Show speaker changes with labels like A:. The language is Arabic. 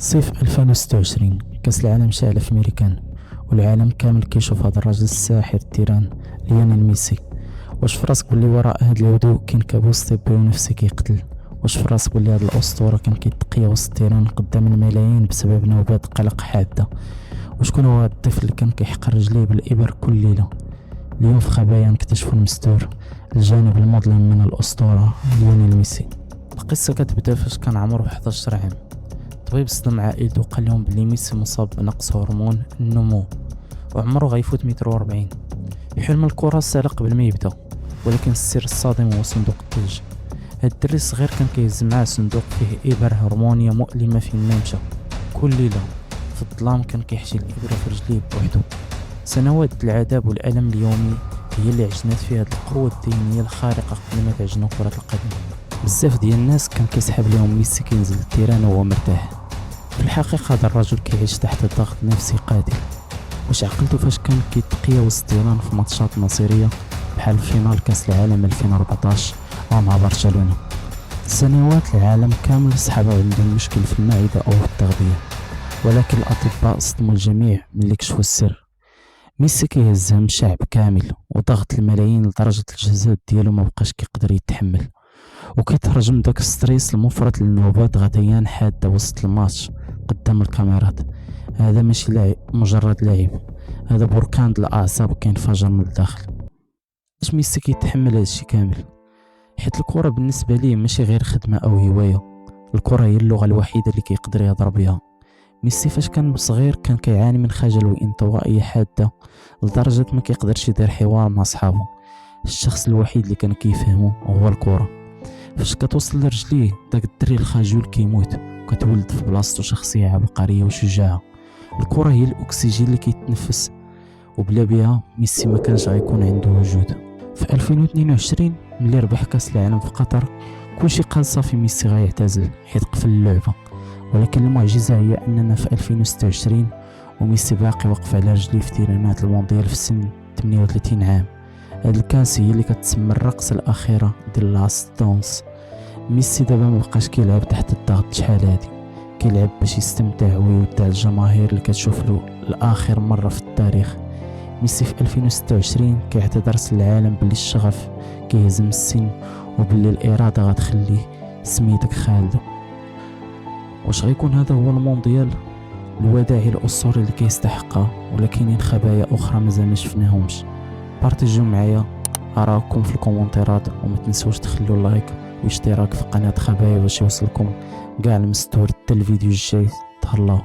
A: صيف 2026 كأس العالم شاعل في ميريكان، والعالم كامل كيشوف هذا الرجل الساحر التيران ليونيل ميسي. واش فراسك بلي وراء هاد الهدوء كاين كابوس طبي ونفسي كيقتل؟ واش فراسك بلي هاد الأسطورة كان كيتقيا وسط التيران قدام الملايين بسبب نوبات قلق حادة؟ وشكون هو هاد الطفل اللي كان كيحق رجليه بالإبر كل ليلة؟ اليوم في خبايا نكتشفوا المستور، الجانب المظلم من الأسطورة ليونيل ميسي. القصة كتبدا فاش كان عمره 11 عام. طبيب صدم عائلته وقال لهم بلي ميسي مصاب بنقص هرمون النمو وعمره غيفوت 140 متر. حلم الكرة سال قبل ما يبدا، ولكن السر الصادم هو صندوق الثلج. هاد الدري الصغير كان كيهز معاه صندوق فيه إبر هرمونية مؤلمة فين ما مشى. كل ليلة في الظلام كان كيحشي الإبرة في رجليه بوحدو. سنوات العذاب والألم اليومي هي اللي عجنات فيها هاد القوة الذهنية الخارقة قبل ما تعجنو كرة القدم. بزاف ديال الناس كان كيسحب لهم ميسي كينزل التيران وهو مرتاح. في الحقيقة هذا الرجل كيعيش تحت ضغط نفسي قاتل. واش عقلتو فاش كان كيتقيا وسط التيران في ماتشات مصيرية بحال فينال كاس العالم 2014 مع برشلونة؟ سنوات العالم كامل صحابه عندهم مشكل في المعدة أو في التغذية، ولكن الأطباء صدموا الجميع ملي كشفوا السر. ميسي كيهز هم الشعب كامل وضغط الملايين لدرجة الجسد ديالو مبقاش كيقدر يتحمل، وكيترجم داك الستريس المفرط للنوبات غثيان حادة وسط الماتش قدام الكاميرات. هذا ماشي مجرد لعب، هذا بركان د الأعصاب كينفجر من الداخل. باش ميسي كيتحمل هادشي كامل؟ حيت الكرة بالنسبة ليه ماشي غير خدمة أو هواية، الكرة هي اللغة الوحيدة اللي كيقدر يهضر بها. ميسي فاش كان صغير كان كيعاني من خجل وانطوائية حادة لدرجة ما كيقدرش يدير حوار مع صحابه. الشخص الوحيد اللي كان كيفهمه هو الكرة. فاش كتوصل لرجليه داك الدري الخجول كيموت وكتولد في بلاصتو شخصية عبقرية وشجاعة. الكرة هي الأكسجين اللي كيتنفس، وبلا بها ميسي ما كانش غيكون عنده وجود. في 2022 ملي ربح كاس العالم في قطر كلشي قال صافي ميسي غيعتزل حيت قفل اللعبة، ولكن المعجزة هي أننا في 2026 وميسي باقي واقف على رجليه في تيرانات المونديال في سن 38 عام. هاد الكاس هي اللي كتسمى الرقصة الأخيرة ديال لاست دانس. ميسي دابا مبقاش كيلعب تحت الضغط شحال هادي، كيلعب باش يستمتع ويودع الجماهير اللي كتشوف له لآخر مرة في التاريخ. ميسي في 2026 كيعتذر للعالم بلي الشغف كيهزم السن وبلي الإرادة غتخليه سميتك خالدة. واش غيكون هذا هو المونديال الوداعي الأسطوري اللي كيستحقها، ولا كاينين خبايا أخرى مازال ما شفناهمش؟ بارطيجيو معايا آراءكم في الكومنتيرات، وما تنسوش تخلوا لايك واشتراك في قناة خبايا باش يوصلكم كاع المستور حتى الفيديو الجاي. تهلاو.